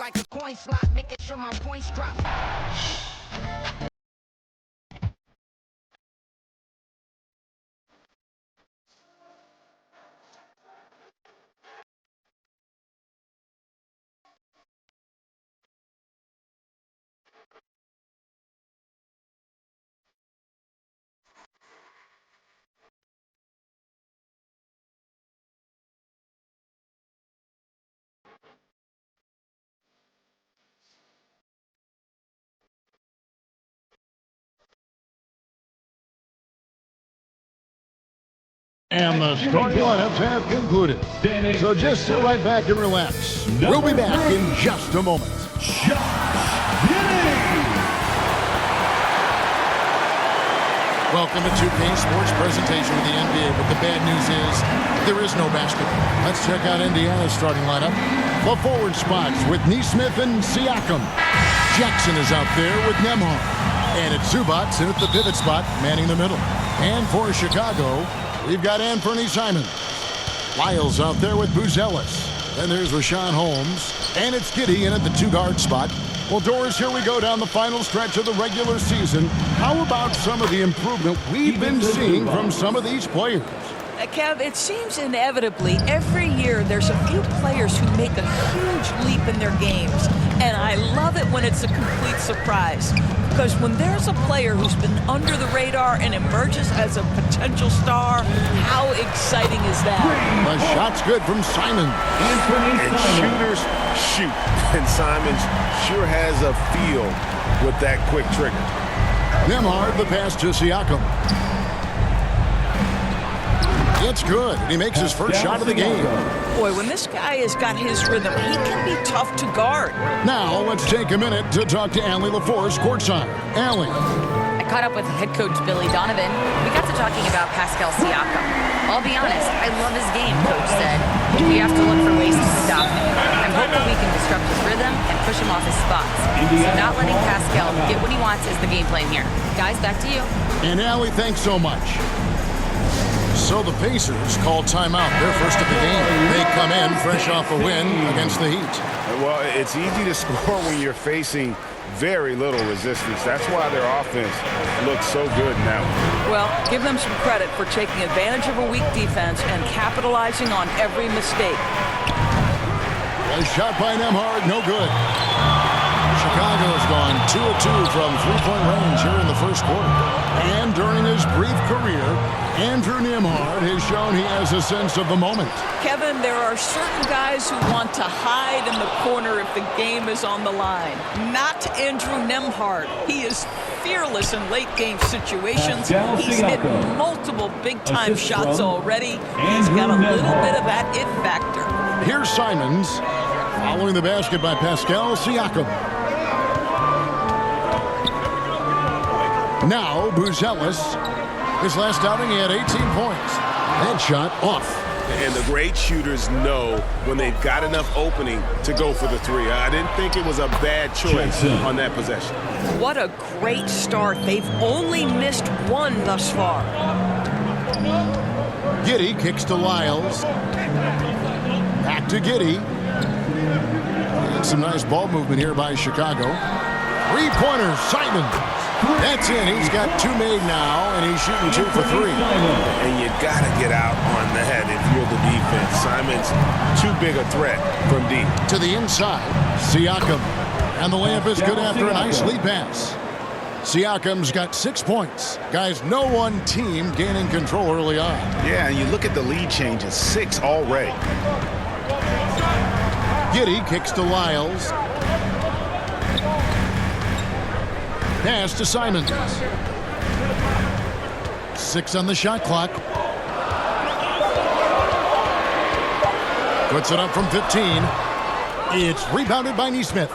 like a coin slot, making sure my points drop. And the starting lineups have concluded. So just sit right back and relax. We'll be back in just a moment. Welcome to 2K Sports presentation with the NBA, but the bad news is there is no basketball. Let's check out Indiana's starting lineup. The forward spots with Nesmith and Siakam. Jackson is out there with Nembhard. And it's Zubac in at the pivot spot, manning the middle. And for Chicago, we've got Anthony Simons. Lyles out there with Buzelis. Then there's Richaun Holmes. And it's Giddey in at the two-guard spot. Well, Doris, here we go down the final stretch of the regular season. How about some of the improvement we've been seeing from some of these players? Kev, it seems inevitably every year there's a few players who make a huge leap in their games. And I love it when it's a complete surprise. Because when there's a player who's been under the radar and emerges as a potential star, how exciting is that? The shot's good from Simon. And shooters shoot. And Simons sure has a feel with that quick trigger. Nembhard, the pass to Siakam. It's good. He makes his first shot of the game. Boy, when this guy has got his rhythm, he can be tough to guard. Now, let's take a minute to talk to Allie LaForce courtside. Allie. I caught up with head coach Billy Donovan. We got to talking about Pascal Siakam. I'll be honest, I love his game, coach said. We have to look for ways to stop him. I'm hopeful we can disrupt his rhythm and push him off his spots. So not letting Pascal get what he wants is the game plan here. Guys, back to you. And Allie, thanks so much. So the Pacers call timeout. They're first of the game. They come in fresh off a win against the Heat. Well, it's easy to score when you're facing very little resistance. That's why their offense looks so good now. Well, give them some credit for taking advantage of a weak defense and capitalizing on every mistake. A shot by Nembhard, no good. Chicago's gone 2 of 2 from three-point range here in the first quarter. And during his brief career, Andrew Nembhard has shown he has a sense of the moment. Kevin, there are certain guys who want to hide in the corner if the game is on the line. Not Andrew Nembhard. He is fearless in late-game situations. He's hit multiple big-time shots already. He's got a little bit of that it factor. Here's Simons following the basket by Pascal Siakam. Now Buzelis. His last outing, he had 18 points. That shot off. And the great shooters know when they've got enough opening to go for the three. I didn't think it was a bad choice on that possession. What a great start. They've only missed one thus far. Giddey kicks to Lyles. Back to Giddey. And some nice ball movement here by Chicago. Three-pointers, Simons. That's in. He's got 2 made now, and he's shooting 2 for 3. And you got to get out on the head if you're the defense. Simons, too big a threat from deep. To the inside, Siakam. And the layup is good after a nice lead pass. Siakam's got 6 points. Guys, no one team gaining control early on. Yeah, and you look at the lead changes, 6 already. Giddey kicks to Lyles. Pass to Simons. 6 on the shot clock. Puts it up from 15. It's rebounded by Nesmith.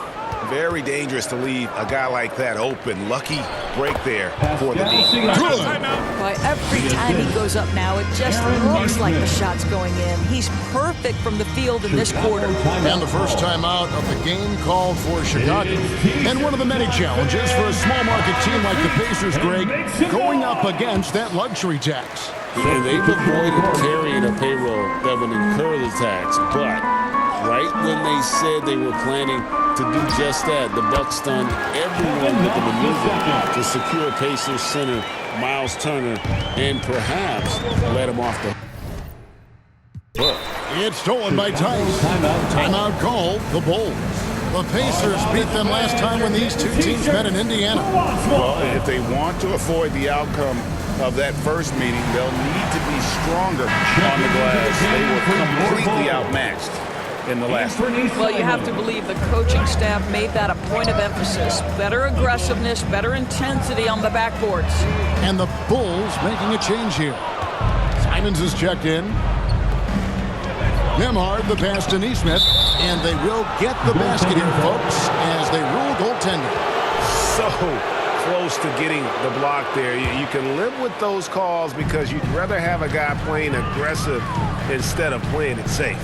Very dangerous to leave a guy like that open. Lucky break there for the D. Good. Boy, every time he goes up now, it just looks like the shot's going in. He's perfect from the field in this quarter. And the first time out of the game called for Chicago. And one of the many challenges for a small market team like the Pacers, Greg, going up against that luxury tax. And they've avoided carrying a payroll that would incur the tax, but right when they said they were planning to do just that, the Bucks stunned everyone with the maneuver to secure Pacers center Miles Turner and perhaps let him off the hook. It's stolen by Tice. Timeout called the Bulls. The Pacers beat them last time when these two teams met in Indiana. Well, if they want to avoid the outcome of that first meeting, they'll need to be stronger on the glass. They were completely outmatched in the last one. Well, you have to believe the coaching staff made that a point of emphasis. Better aggressiveness, better intensity on the backboards. And the Bulls making a change here. Simons is checked in. Nembhard, the pass to Nesmith, and they will get the basket here, folks, as they rule goaltender. So close to getting the block there. You can live with those calls because you'd rather have a guy playing aggressive instead of playing it safe.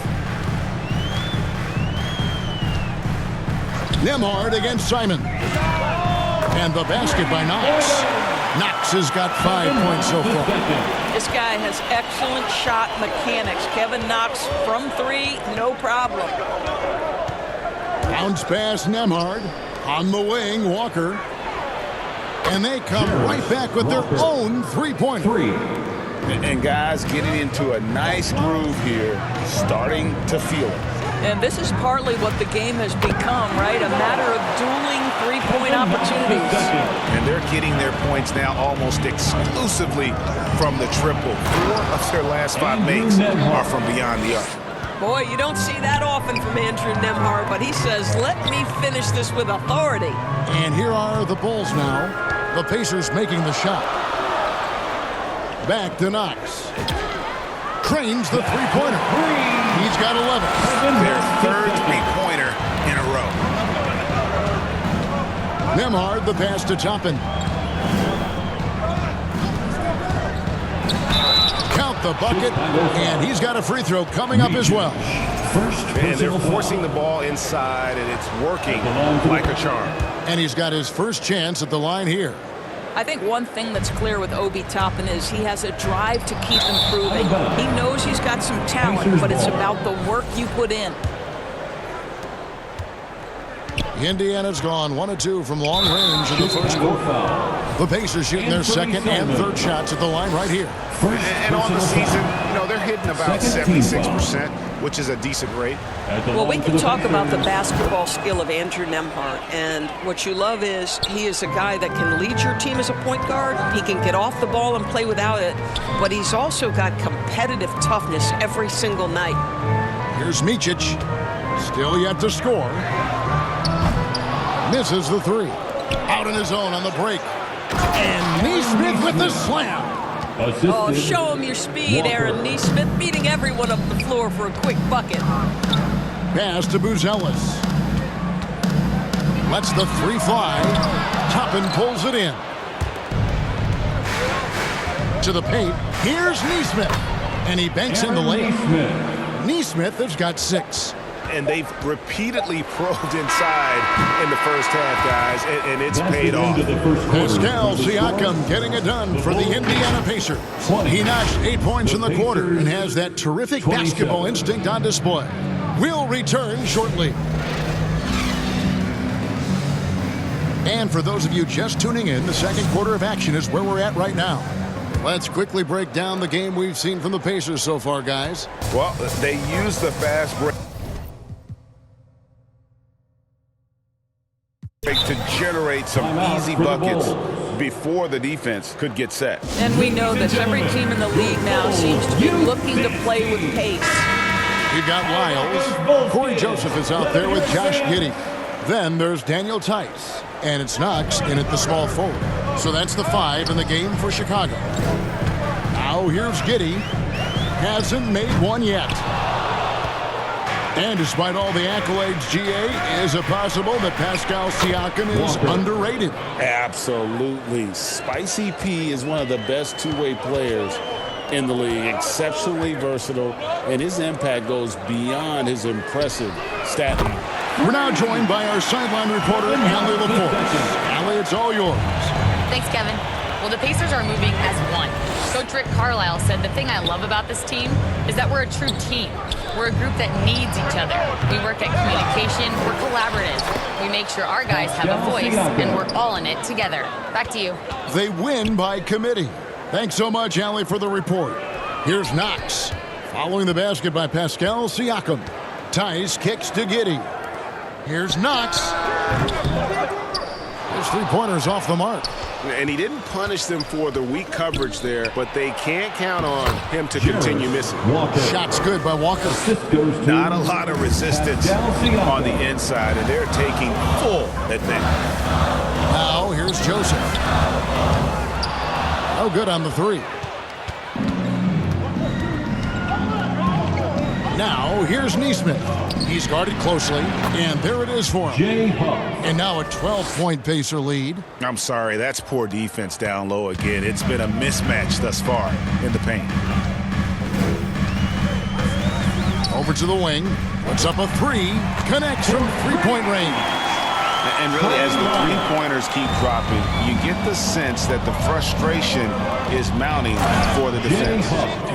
Nembhard against Simon. And the basket by Knox. Knox has got 5 points so far. This guy has excellent shot mechanics. Kevin Knox from three, no problem. Bounce pass Nembhard. On the wing, Walker. And they come right back with their own three-pointer. And guys getting into a nice groove here, starting to feel it. And this is partly what the game has become, right? A matter of dueling three-point opportunities. And they're getting their points now almost exclusively from the triple. 4 of their last 5 makes are from beyond the arc. Boy, you don't see that often from Andrew Nembhard, but he says, let me finish this with authority. And here are the Bulls now. The Pacers making the shot. Back to Knox. Cranes the three-pointer. He's got 11. Their third three-pointer in a row. Nembhard, the pass to Toppin. Count the bucket, and he's got a free throw coming up as well. And they're forcing the ball inside, and it's working like a charm. And he's got his first chance at the line here. I think one thing that's clear with Obi Toppin is he has a drive to keep improving. He knows he's got some talent, but it's about the work you put in. Indiana's gone 1 of 2 from long range in the first quarter. The Pacers shooting their second and third shots at the line right here. And on the season, they're hitting about 76%, which is a decent rate. Well, we can talk about the basketball skill of Andrew Nembhard, and what you love is he is a guy that can lead your team as a point guard. He can get off the ball and play without it, but he's also got competitive toughness every single night. Here's Micic, still yet to score. Misses the three. Out in his own on the break. And Nesmith with the slam. Oh, show him your speed, Aaron Nesmith, beating everyone up the floor for a quick bucket. Pass to Buzelis. Lets the three fly. Toppin pulls it in. To the paint. Here's Nesmith. And he banks in the lane. Nesmith has got 6. And they've repeatedly probed inside in the first half, guys, and it's paid off. Pascal Siakam getting it done for the Indiana Pacers. He notched 8 points in the quarter and has that terrific basketball instinct on display. We'll return shortly. And for those of you just tuning in, the second quarter of action is where we're at right now. Let's quickly break down the game we've seen from the Pacers so far, guys. Well, they used the fast break to generate some easy buckets before the defense could get set. And we know that every team in the league now seems to be looking to play with pace. You've got Lyles. Corey Joseph is out there with Josh Giddey. Then there's Daniel Tice. And it's Knox in at the small forward. So that's the 5 in the game for Chicago. Now here's Giddey. Hasn't made one yet. And despite all the accolades, GA, is it possible that Pascal Siakam is underrated? Absolutely. Spicy P is one of the best two-way players in the league. Exceptionally versatile, and his impact goes beyond his impressive stat line. We're now joined by our sideline reporter, Allie LaPorte. Allie, it's all yours. Thanks, Kevin. Well, the Pacers are moving as one. Coach Rick Carlisle said the thing I love about this team is that we're a true team. We're a group that needs each other. We work at communication. We're collaborative. We make sure our guys have a voice, and we're all in it together. Back to you. They win by committee. Thanks so much, Allie, for the report. Here's Knox. Following the basket by Pascal Siakam. Tice kicks to Giddey. Here's Knox. His three-pointer's off the mark. And he didn't punish them for the weak coverage there, but they can't count on him to continue missing. Shot's good by Walker. Not a lot of resistance on the inside, and they're taking full advantage. Now, here's Joseph. No good on the three. Now, here's Neesmith. He's guarded closely, and there it is for him. And now a 12-point Pacer lead. I'm sorry, that's poor defense down low again. It's been a mismatch thus far in the paint. Over to the wing. Puts up a three. Connects from three-point range. And really, as the three-pointers keep dropping, you get the sense that the frustration is mounting for the defense.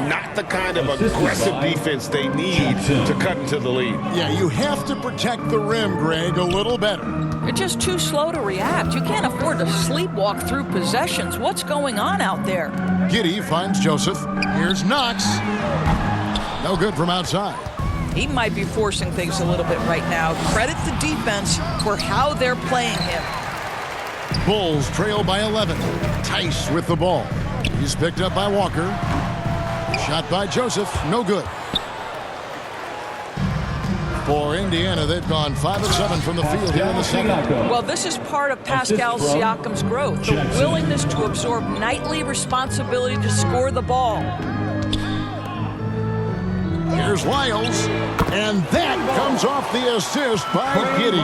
Not the kind of aggressive defense they need to cut into the lead. Yeah, you have to protect the rim, Greg, a little better. You're just too slow to react. You can't afford to sleepwalk through possessions. What's going on out there? Giddey finds Joseph. Here's Knox. No good from outside. He might be forcing things a little bit right now. Credit the defense for how they're playing him. Bulls trail by 11. Tice with the ball. He's picked up by Walker. Shot by Joseph. No good. For Indiana, they've gone 5 of 7 from the field here in the second. Well, this is part of Pascal Siakam's growth. The willingness to absorb nightly responsibility to score the ball. Here's Lyles, and that comes off the assist by Giddey.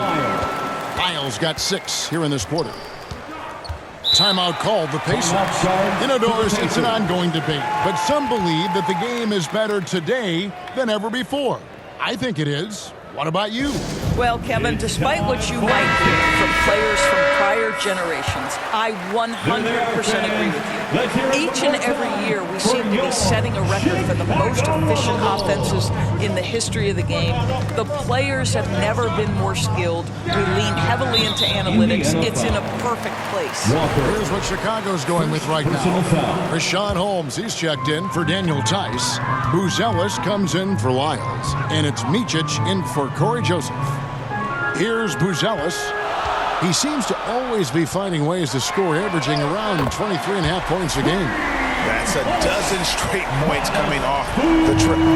Lyles got 6 here in this quarter. Timeout called the Pacers. Indoors, it's an ongoing debate, but some believe that the game is better today than ever before. I think it is. What about you? Well, Kevin, despite what you might hear from players from prior generations, I 100% agree with you. Each and every year, we seem to be setting a record for the most efficient offenses in the history of the game. The players have never been more skilled. We lean heavily into analytics. It's in a perfect place. Here's what Chicago's going with right now. Rashawn Holmes, he's checked in for Daniel Tice. Buzelis comes in for Lyles. And it's Micic in for Corey Joseph. Here's Buzelis. He seems to always be finding ways to score, averaging around 23.5 points a game. That's a dozen straight points coming off the triple.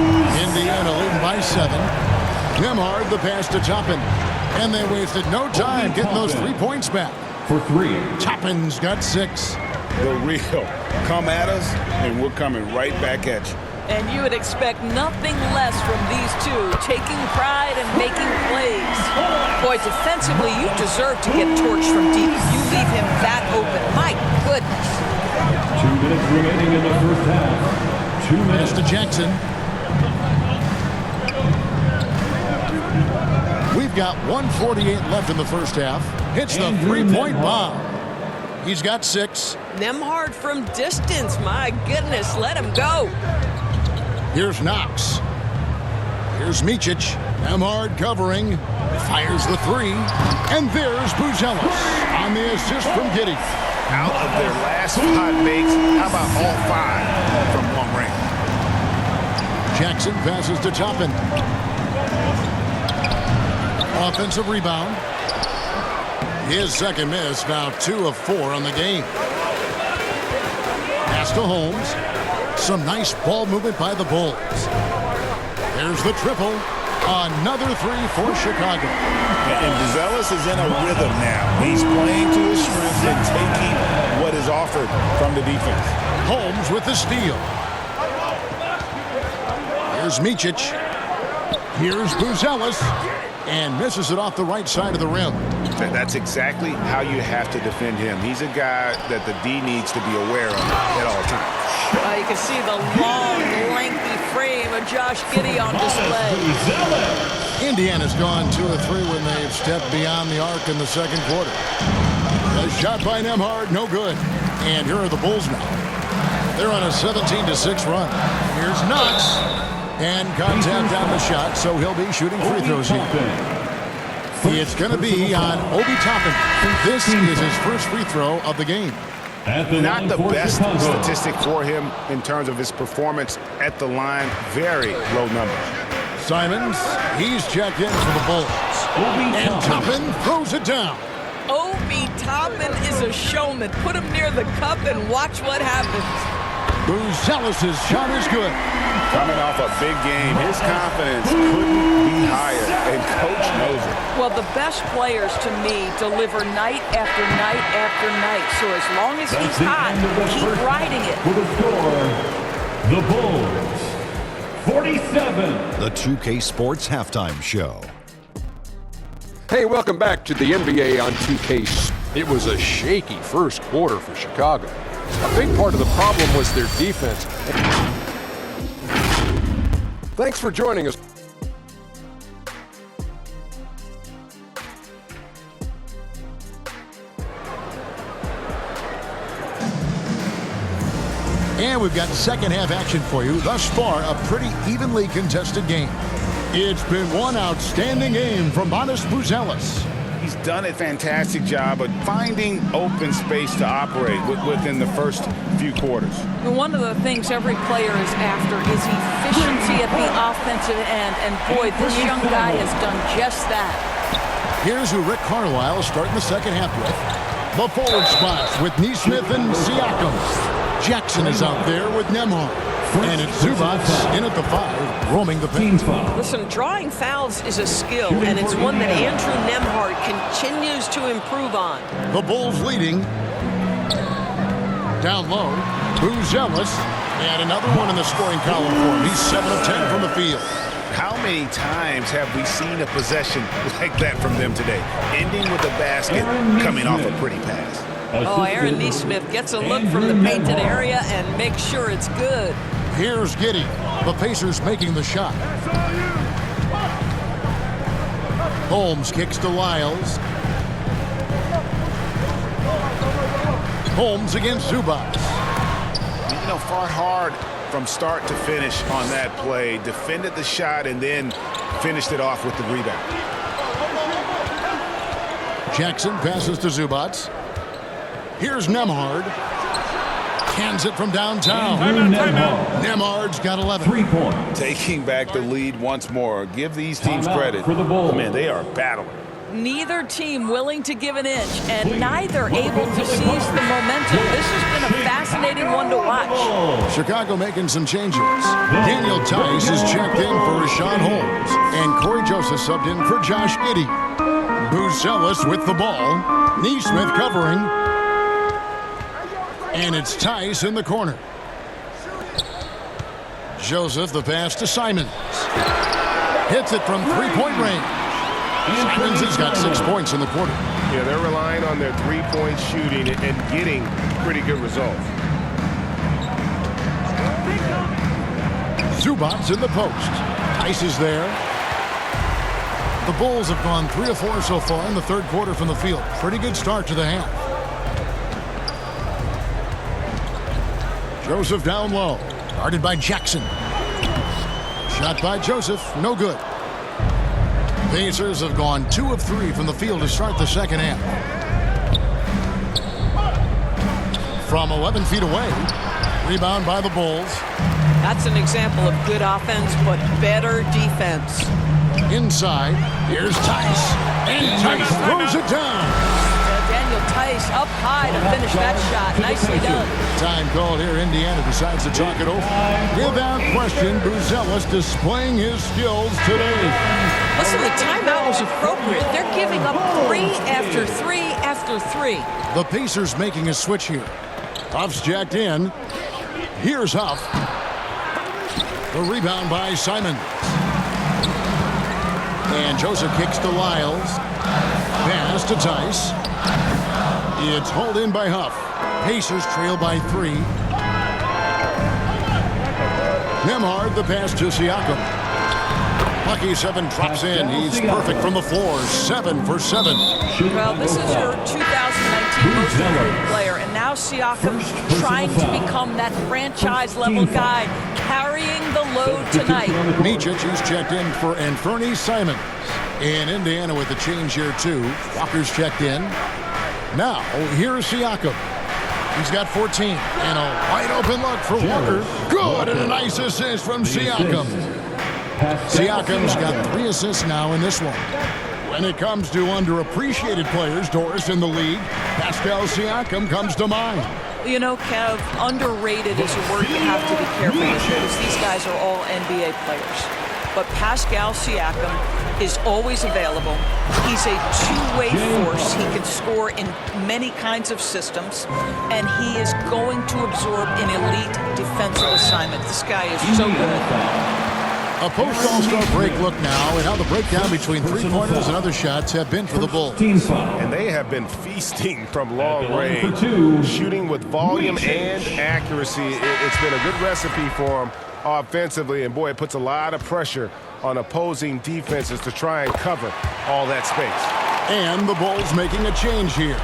Indiana leading by 7. Nembhard the pass to Toppin. And they wasted no time getting those 3 points back. For 3. Toppin's got 6. The real. Come at us, and we're coming right back at you. And you would expect nothing less from these two, taking pride and making plays. Boy, defensively, you deserve to get torched from deep. You leave him that open. My goodness. 2 minutes remaining in the first half. 2 minutes. To Jackson. We've got 1:48 left in the first half. Hits the three-point bomb. He's got 6. Nembhard from distance. My goodness, let him go. Here's Knox. Here's Micic. Nembhard covering. Fires the 3. And there's Buzelis on the assist from Giddey. Out of their last 5 makes, how about all 5 from long range? Jackson passes to Toppin. Offensive rebound. His second miss, now 2 of 4 on the game. Pass to Holmes. Some nice ball movement by the Bulls. There's the triple. Another 3 for Chicago. And Buzelis is in a rhythm now. He's playing to his strengths and taking what is offered from the defense. Holmes with the steal. Here's Micic. Here's Buzelis. And misses it off the right side of the rim. That's exactly how you have to defend him. He's a guy that the D needs to be aware of at all times. You can see the long, lengthy frame of Josh Giddey on display. Indiana's gone 2 of 3 when they've stepped beyond the arc in the second quarter. A shot by Nembhard, no good. And here are the Bulls now. They're on a 17-6 run. Here's Knox. And contact on the shot, so he'll be shooting free throws here. It's going to be on Obi Toppin. This is his first free throw of the game. Not the best statistic for him in terms of his performance at the line. Very low numbers. Simons, he's checked in for the Bulls. And Toppin throws it down. Obi Toppin is a showman. Put him near the cup and watch what happens. Buzelis' shot is good. Coming off a big game, his confidence couldn't be higher, and Coach knows it. Well, the best players, to me, deliver night after night after night. So as long as he's hot, keep riding it. For the score, the Bulls, 47. The 2K Sports Halftime Show. Hey, welcome back to the NBA on 2K. It was a shaky first quarter for Chicago. A big part of the problem was their defense. Thanks for joining us. And we've got second half action for you. Thus far, a pretty evenly contested game. It's been one outstanding game from Matas Buzelis. He's done a fantastic job of finding open space to operate within the first few quarters. One of the things every player is after is efficiency at the offensive end. And boy, this young guy has done just that. Here's who Rick Carlisle is starting the second half with. The forward spots with Neesmith and Siakam. Jackson is out there with Nembhard. And it's Zubac in at the 5, roaming the paint. Listen, drawing fouls is a skill, and it's one that Andrew Nembhard continues to improve on. The Bulls leading. Down low, Buzelis. And another one in the scoring column for him. He's 7 of 10 from the field. How many times have we seen a possession like that from them today? Ending with a basket, coming off a pretty pass. Oh, Aaron Neesmith gets a look from the painted area and makes sure it's good. Here's Giddey. The Pacers making the shot. Holmes kicks to Lyles. Holmes against Zubac. You know, fought hard from start to finish on that play. Defended the shot and then finished it off with the rebound. Jackson passes to Zubac. Here's Nembhard. Hands it from downtown. Nembhard's got 11. 3 points. Taking back the lead once more. Give these teams Timeout credit. for the Bulls. Man, they are battling. Neither team willing to give an inch, and neither able to seize the momentum. This has been a fascinating one to watch. Chicago making some changes. Daniel Tice is checked in for Rashawn Holmes. And Corey Joseph subbed in for Josh Giddey. Buzelis with the ball. Neesmith covering. And it's Tice in the corner. Joseph, the pass to Simons. Hits it from three-point range. Simons has got 6 points in the quarter. Yeah, they're relying on their three-point shooting and getting pretty good results. Zubac's in the post. Tice is there. The Bulls have gone 3 of 4 so far in the third quarter from the field. Pretty good start to the half. Joseph down low. Guarded by Jackson. Shot by Joseph. No good. Pacers have gone 2 of 3 from the field to start the second half. From 11 feet away. Rebound by the Bulls. That's an example of good offense, but better defense. Inside. Here's Tice. And Tice throws it down. Daniel Tice up high to finish that shot. Nicely done. Time called here. Indiana decides to talk it over. Without question, Buzelis displaying his skills today. Listen, the timeout was appropriate. They're giving up 3 after 3 after 3. The Pacers making a switch here. Huff's jacked in. Here's Huff. The rebound by Simon. And Joseph kicks to Lyles. Pass to Tice. It's hauled in by Huff. Pacers trail by 3. Nembhard, the pass to Siakam. Lucky 7 drops in. He's perfect from the floor. 7 for 7. Well, this is your 2019 most improved player, and now Pascal Siakam trying to become that franchise-level guy, carrying the load tonight. Micic is checked in for Anfernee Simons. In Indiana with the change here, too. Walker's checked in. Now, here's Siakam. He's got 14. And a wide-open look for Walker. Good, and a nice assist from Siakam. Siakam's got 3 assists now in this one. When it comes to underappreciated players, Doris, in the league, Pascal Siakam comes to mind. You know, Kev, underrated is a word you have to be careful with because these guys are all NBA players. But Pascal Siakam is always available. He's a two-way force. He can score in many kinds of systems, and he is going to absorb an elite defensive assignment. This guy is so good. A post-All-Star break look now at how the breakdown between three-pointers and other shots have been for the Bulls. And they have been feasting from long range, shooting with volume and accuracy. It's been a good recipe for them offensively, and boy, it puts a lot of pressure on opposing defenses to try and cover all that space. And the Bulls making a change here.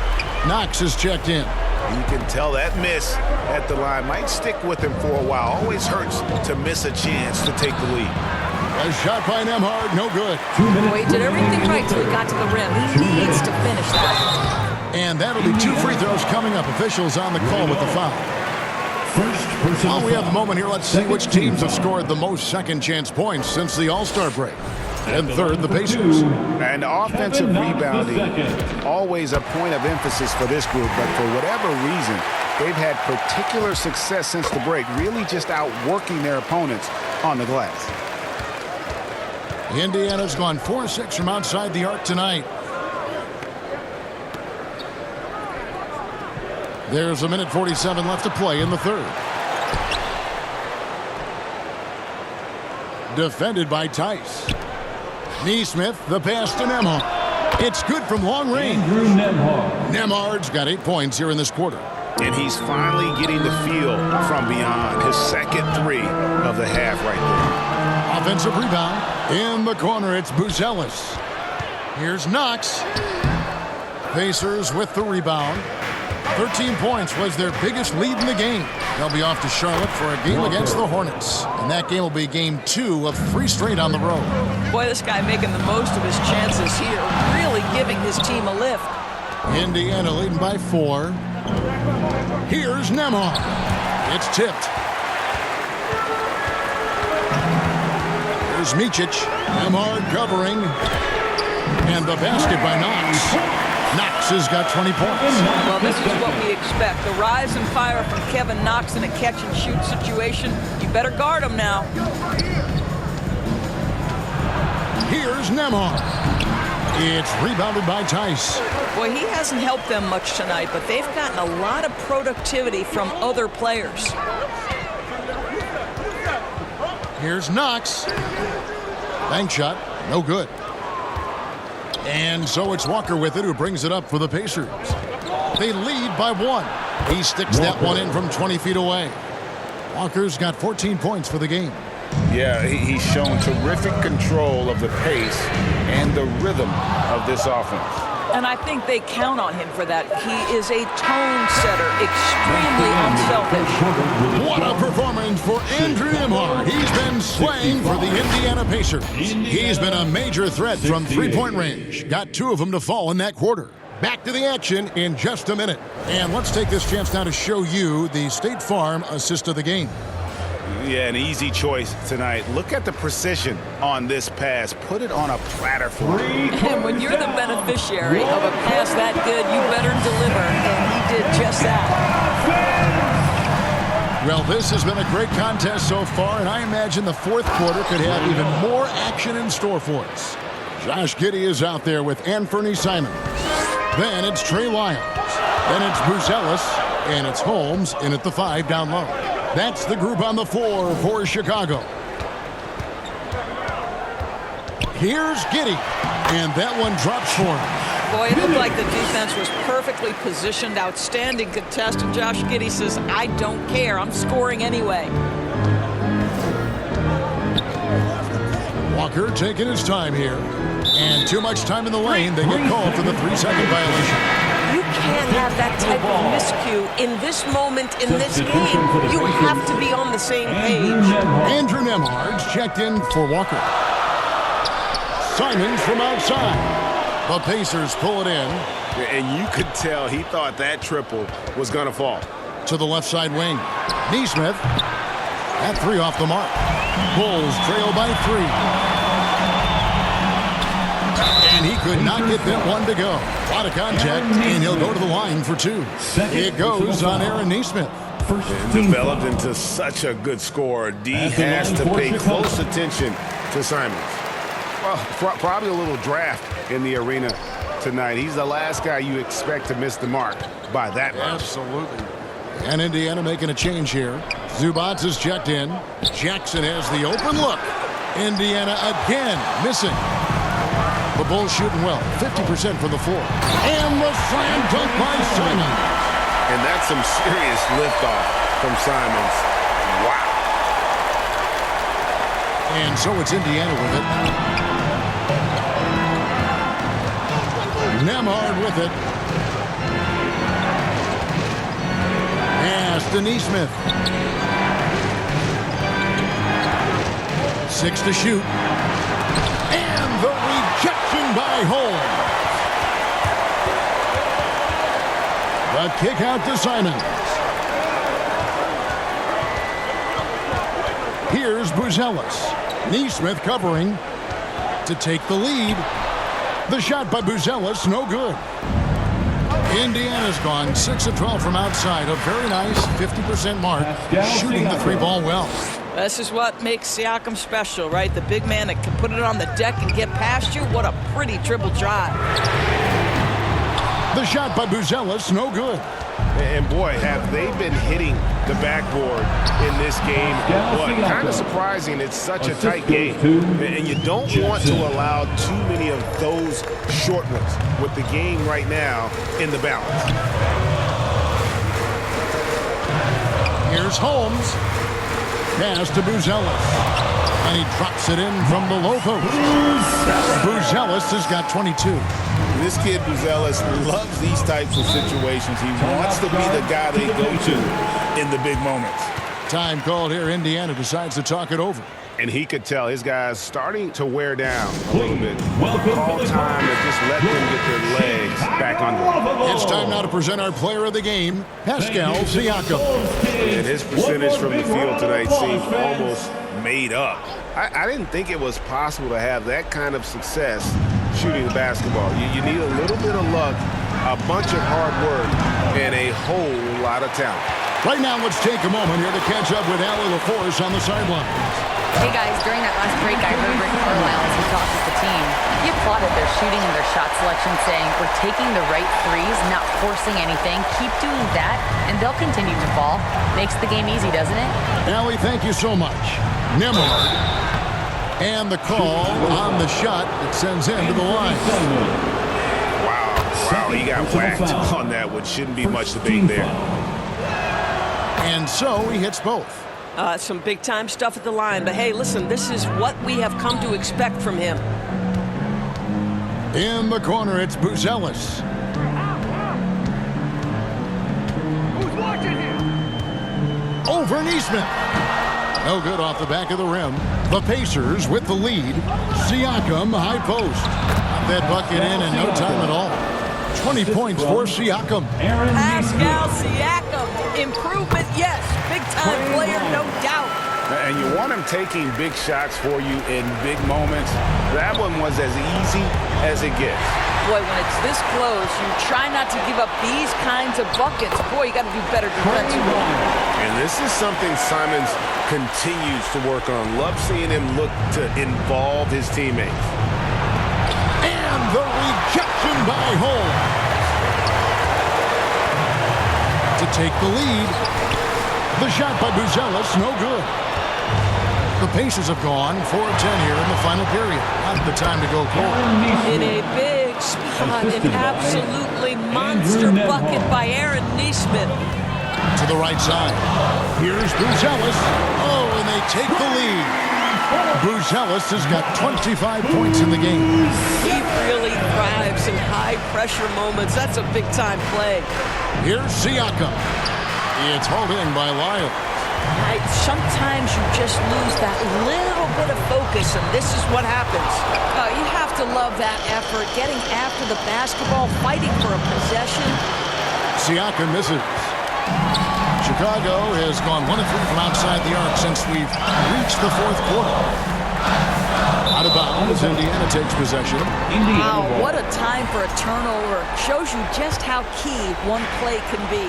Knox is checked in. You can tell that miss at the line might stick with him for a while. Always hurts to miss a chance to take the lead. A shot by Nembhard, no good. Well, he did everything right till he got to the rim. He needs to finish that. And that'll be 2 free throws coming up. Officials on the call with the foul. While we have the moment here, let's see which teams have scored the most second-chance points since the All-Star break. And third, the Pacers. And offensive rebounding, always a point of emphasis for this group, but for whatever reason, they've had particular success since the break, really just outworking their opponents on the glass. Indiana's gone 4-6 from outside the arc tonight. There's 1:47 left to play in the third. Defended by Tice. Nesmith, the pass to Nembhard. It's good from long range. Nembhard's got 8 points here in this quarter. And he's finally getting the feel from beyond. His second 3 of the half right there. Offensive rebound. In the corner, it's Buzelis. Here's Knox. Pacers with the rebound. 13 points was their biggest lead in the game. They'll be off to Charlotte for a game against the Hornets. And that game will be game 2 of 3 straight on the road. Boy, this guy making the most of his chances here, really giving his team a lift. Indiana leading by 4. Here's Nembhard. It's tipped. Here's Micic. Nembhard covering. And the basket by Knox. Knox has got 20 points. Well, this is what we expect. The rise and fire from Kevin Knox in a catch-and-shoot situation. You better guard him now. Here's Nembhard. It's rebounded by Tice. Boy, he hasn't helped them much tonight, but they've gotten a lot of productivity from other players. Here's Knox. Bank shot. No good. And so it's Walker with it, who brings it up for the Pacers. They lead by 1. He sticks that one in from 20 feet away. Walker's got 14 points for the game. Yeah, he's shown terrific control of the pace and the rhythm of this offense. And I think they count on him for that. He is a tone setter, extremely unselfish. What a performance for Andrew Nembhard. He's been slaying for the Indiana Pacers. He's been a major threat from three-point range. Got 2 of them to fall in that quarter. Back to the action in just a minute. And let's take this chance now to show you the State Farm assist of the game. Yeah, an easy choice tonight. Look at the precision on this pass. Put it on a platter for him. And when you're the beneficiary of a pass that good, you better deliver. And he did just that. Well, this has been a great contest so far, and I imagine the fourth quarter could have even more action in store for us. Josh Giddey is out there with Anfernee Simons. Then it's Trey Lyles. Then it's Buzelis. And it's Holmes in at the 5 down low. That's the group on the floor for Chicago. Here's Giddey. And that one drops for him. Boy, it looked like the defense was perfectly positioned. Outstanding contest. And Josh Giddey says, I don't care. I'm scoring anyway. Walker taking his time here. And too much time in the lane. They get called for the 3-second violation. You can't have that type of miscue in this moment in this game. You have to be on the same page. Andrew Nembhard's checked in for Walker. Simons from outside. The Pacers pull it in. And you could tell he thought that triple was going to fall. To the left side wing. Nesmith. That three off the mark. Bulls trail by 3. And he could not get that one to go. A lot of contact, and he'll go to the line for 2. It goes on Aaron Nesmith. And developed into such a good scorer. D has to pay close attention to Simons. Well, probably a little draft in the arena tonight. He's the last guy you expect to miss the mark by that much. Absolutely. And Indiana making a change here. Zubats is checked in. Jackson has the open look. Indiana again missing. The Bulls shooting well. 50% from the floor. And the slam dunk by Simons. And that's some serious liftoff from Simons. Wow. And so it's Indiana with it. Nembhard with it. Pass to Nesmith. 6 to shoot. And the rejection by Holmes. The kick out to Simons. Here's Buzelis. Nesmith covering to take the lead. The shot by Buzelis, no good. Indiana's gone 6 of 12 from outside. A very nice 50% mark. Shooting the 3-ball well. This is what makes Siakam special, right? The big man that can put it on the deck and get past you. What a pretty dribble drive. The shot by Buzelis, no good. And boy, have they been hitting the backboard in this game. But kind of surprising, it's such a tight game. And you don't want to allow too many of those short ones with the game right now in the balance. Here's Holmes. Pass to Buzelis. And he drops it in from the low post. Buzelis has got 22. This kid, Buzelis, loves these types of situations. He wants to be the guy they go to in the big moments. Time called here. Indiana decides to talk it over. And he could tell his guys starting to wear down a little bit. Call time to just let them get their legs back under them. It's time now to present our player of the game, Pascal Siakam. And his percentage from the field tonight seemed almost made up. I didn't think it was possible to have that kind of success shooting the basketball. You need a little bit of luck, a bunch of hard work, and a whole lot of talent. Right now, let's take a moment here to catch up with Allie LaForce on the sideline. Hey guys, during that last break, I heard Rick Carlisle as he talked with the team. He applauded their shooting and their shot selection, saying, "We're taking the right threes, not forcing anything. Keep doing that, and they'll continue to fall." Makes the game easy, doesn't it? Allie, thank you so much. Nembhard. And the call on the shot that sends him to the line. Wow, he got whacked on that, which shouldn't be much debate there. And so he hits both. Some big-time stuff at the line. But, hey, listen, this is what we have come to expect from him. In the corner, it's Buzelis. Who's watching him? Over Nesmith. No good off the back of the rim. The Pacers with the lead. Siakam, high post. Got that bucket in no time at all. 20 points for Siakam. Pascal Siakam. Improvement, yes. Big-time player, no doubt. And you want him taking big shots for you in big moments. That one was as easy as it gets. Boy, when it's this close, you try not to give up these kinds of buckets. Boy, you got to do better defensively. And this is something Simons continues to work on. Love seeing him look to involve his teammates. And the rejection by Holmes to take the lead. The shot by Buzelis, no good. The Pacers have gone 4 of 10 here in the final period. Not the time to go cold. In a big spot, an absolutely monster bucket by Aaron Nesmith. To the right side. Here's Buzelis. Oh, and they take the lead. Buzelis has got 25 points in the game. He really thrives in high-pressure moments. That's a big-time play. Here's Siakam. It's hauled in by Lyle. Sometimes you just lose that little bit of focus, and this is what happens. You have to love that effort, getting after the basketball, fighting for a possession. Siakam misses. Chicago has gone 1 of 3 from outside the arc since we've reached the fourth quarter. Out of bounds, Indiana takes possession. Wow, what a time for a turnover. Shows you just how key one play can be.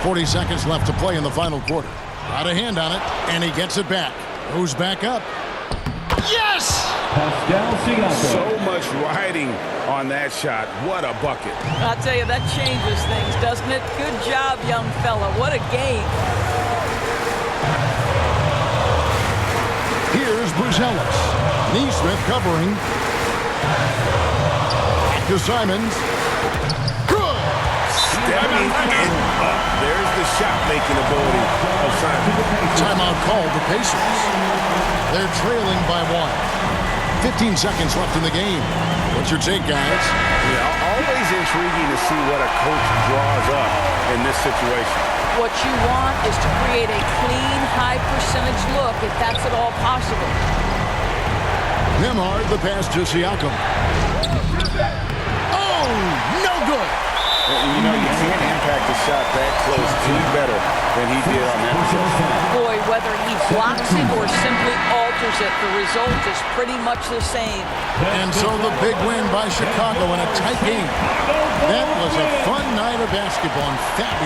40 seconds left to play in the final quarter. Got a hand on it, and he gets it back. Goes back up. Yes! Pascal Siakam. So much riding on that shot. What a bucket. I'll tell you, that changes things, doesn't it? Good job, young fella. What a game. Here's Buzelis. Neesmith covering. Back to Simons. Good! Stepping it up. There's the shot-making ability of Simon. Timeout called the Pacers. They're trailing by 1. 15 seconds left in the game. What's your take, guys? Yeah, always intriguing to see what a coach draws up in this situation. What you want is to create a clean, high-percentage look if that's at all possible. Nembhard, the pass to Siakam. Oh, no good! You know, you can't impact a shot that close any better than he did on that possession. Boy, whether he blocks it or simply alters it, the result is pretty much the same. And so the big win by Chicago in a tight game. That was a fun night of basketball and fabulous.